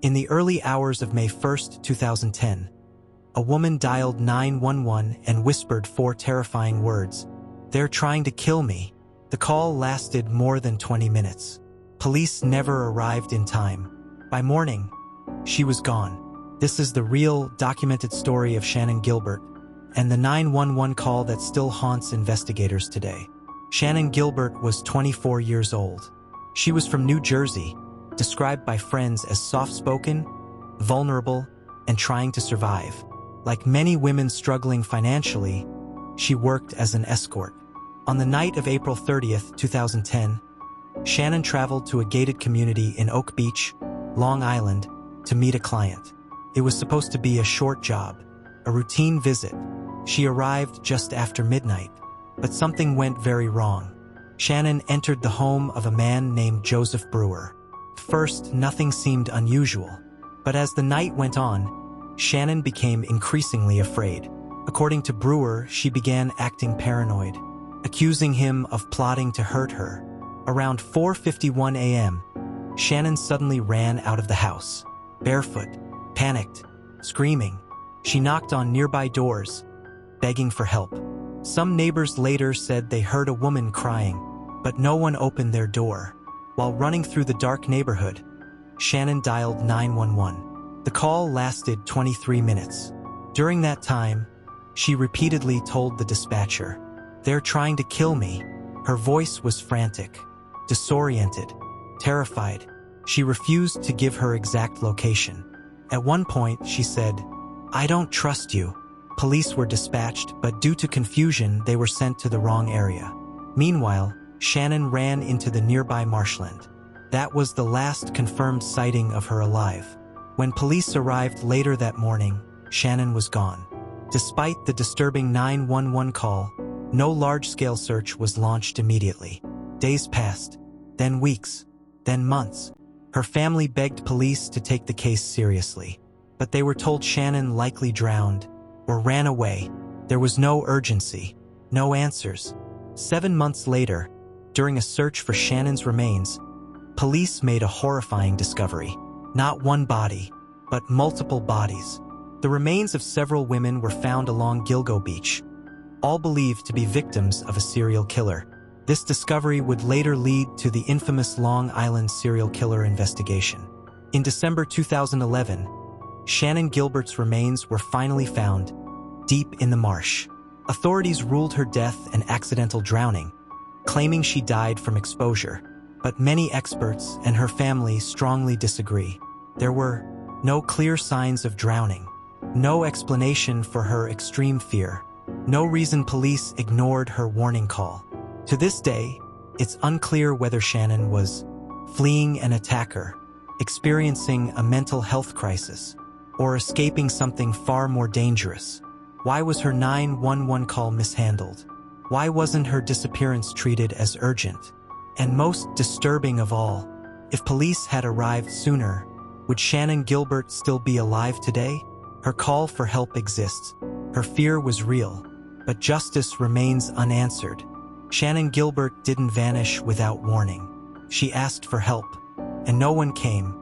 In the early hours of May 1st, 2010, a woman dialed 911 and whispered four terrifying words. "They're trying to kill me." The call lasted more than 20 minutes. Police never arrived in time. By morning, she was gone. This is the real, documented story of Shannan Gilbert, and the 911 call that still haunts investigators today. Shannan Gilbert was 24 years old. She was from New Jersey, described by friends as soft-spoken, vulnerable, and trying to survive. Like many women struggling financially, she worked as an escort. On the night of April 30th, 2010, Shannan traveled to a gated community in Oak Beach, Long Island, to meet a client. It was supposed to be a short job, a routine visit. She arrived just after midnight, but something went very wrong. Shannan entered the home of a man named Joseph Brewer. At first, nothing seemed unusual, but as the night went on, Shannan became increasingly afraid. According to Brewer, she began acting paranoid, accusing him of plotting to hurt her. Around 4:51 a.m., Shannan suddenly ran out of the house, barefoot, panicked, screaming. She knocked on nearby doors, begging for help. Some neighbors later said they heard a woman crying, but no one opened their door. While running through the dark neighborhood, Shannan dialed 911. The call lasted 23 minutes. During that time, she repeatedly told the dispatcher, "They're trying to kill me." Her voice was frantic, disoriented, terrified. She refused to give her exact location. At one point, she said, "I don't trust you." Police were dispatched, but due to confusion, they were sent to the wrong area. Meanwhile, Shannan ran into the nearby marshland. That was the last confirmed sighting of her alive. When police arrived later that morning, Shannan was gone. Despite the disturbing 911 call, no large-scale search was launched immediately. Days passed, then weeks, then months. Her family begged police to take the case seriously, but they were told Shannan likely drowned or ran away. There was no urgency, no answers. 7 months later, during a search for Shannan's remains, police made a horrifying discovery. Not one body, but multiple bodies. The remains of several women were found along Gilgo Beach, all believed to be victims of a serial killer. This discovery would later lead to the infamous Long Island serial killer investigation. In December 2011, Shannan Gilbert's remains were finally found, deep in the marsh. Authorities ruled her death an accidental drowning, claiming she died from exposure. But many experts and her family strongly disagree. There were no clear signs of drowning, no explanation for her extreme fear, no reason police ignored her warning call. To this day, it's unclear whether Shannan was fleeing an attacker, experiencing a mental health crisis, or escaping something far more dangerous. Why was her 911 call mishandled? Why wasn't her disappearance treated as urgent? And most disturbing of all, if police had arrived sooner, would Shannan Gilbert still be alive today? Her call for help exists. Her fear was real, but justice remains unanswered. Shannan Gilbert didn't vanish without warning. She asked for help, and no one came.